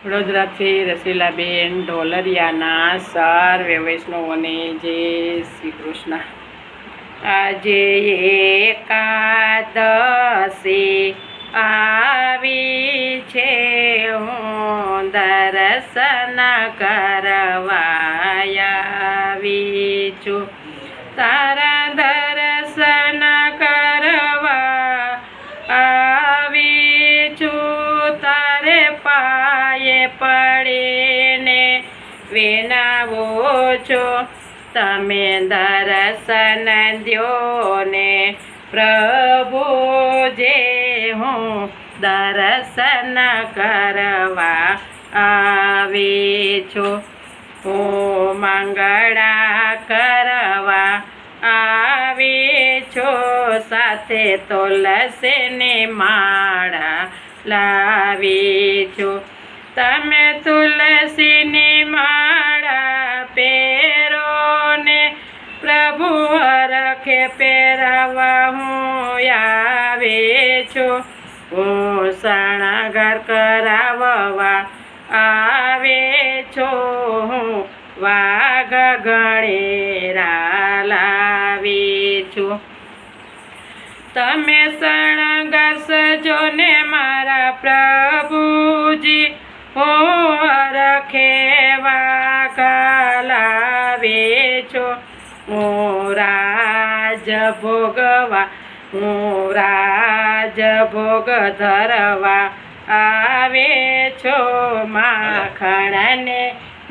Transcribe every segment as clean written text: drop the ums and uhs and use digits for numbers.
વડોદરાથી રસીલાબેન ઢોલરિયાના સર્વે વૈષ્ણવોને જય શ્રી કૃષ્ણ। આજે એકાદશી આવી છે, હું દર્શન કરવા આવી છું। તારા દર્શન કરવા આવી છું। તારે પાયે પડીને વિનવો છો, તમે દર્શન દ્યો ને પ્રભુજી। હું દર્શન કરવા આવી છું। હું મંગળા કરવા આવી છું, સાથે તુલસીની માળા લાવી છું। તમે તુલસીની માળા પહેરો ને પ્રભુ હરખે પહેરાવા હું આવી છું। હું શણગાર કરાવવા આવી છું। હું વાઘ ગણેરા લાવી છું। તમે શણગાર સજો ને મારા પ્રભુજી, હું હરખે વાઘ લાવી છું। હું રાજ ભોગવા, હું રાજ ભોગ ધરવા આવે છું। માખણને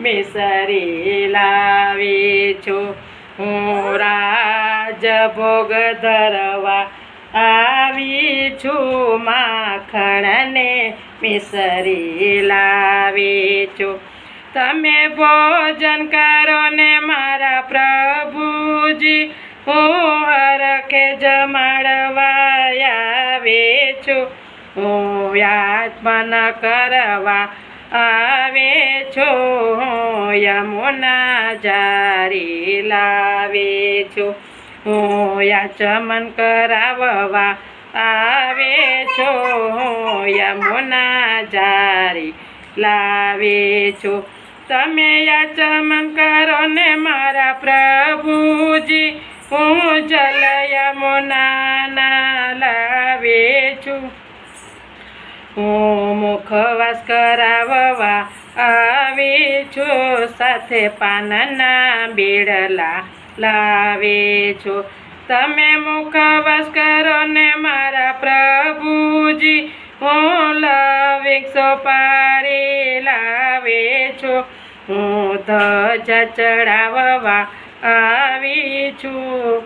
મિસરી લાવી છું। હું રાજ ભોગ ધરવા આવી છું। માખણને મિસરી લાવી છું। તમે ભોજન કરો ને મારા પ્રભુજી, હું હરખે જમાડવા આવી છું। હું યાચન કરવા આવી છું। હું યમુના જારી લાવી છું। હું યાચમન કરાવવા આવી છું। હું યમુના જારી લાવી છું। તમે યાચમન કરો ને મારા પ્રભુજી, હું જલ યમુના લાવી છું। હું મુખવાસ કરાવવા આવી છું, સાથે પાનના બીડલા લાવી છું। તમે મુખવાસ કરો ને મારા પ્રભુજી, હું લવિંગ સોપારી લાવી છું। હું ધજા ચડાવવા આવી છું,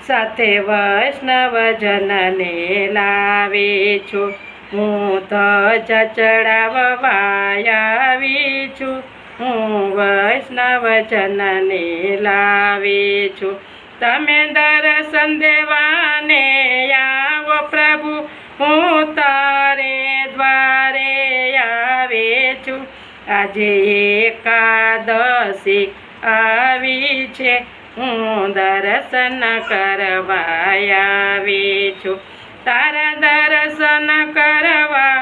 સાથે વૈષ્ણવજનને લાવી છું। હું ધજા ચડાવવા આવી છું। હું વૈષ્ણવજનને લાવી છું। તમે દર્શન દેવાને આવો પ્રભુ, હું તારે દ્વારે આવી છું। આજે એકાદશી આવી છે, હું દર્શન કરવા આવી છું। તારા દર્શન કરવા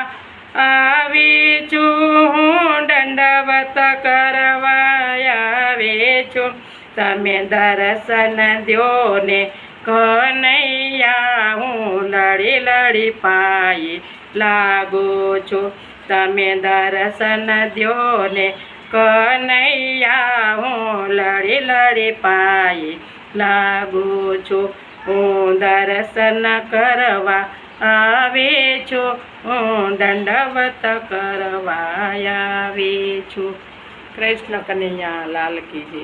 આવી છું। હું દંડવત કરવા આવી છું। તમે દર્શન દ્યો ને કનૈયા, હું લડી લડી પાયે લાગુ છું। તમે દર્શન દ્યો ને કનૈયા, હું લડી લડી પાયે લાગુ છું। હું દર્શન કરવા આવી છું। હું દંડવત કરવા આવી છું। કૃષ્ણ કનૈયા લાલ કી જય।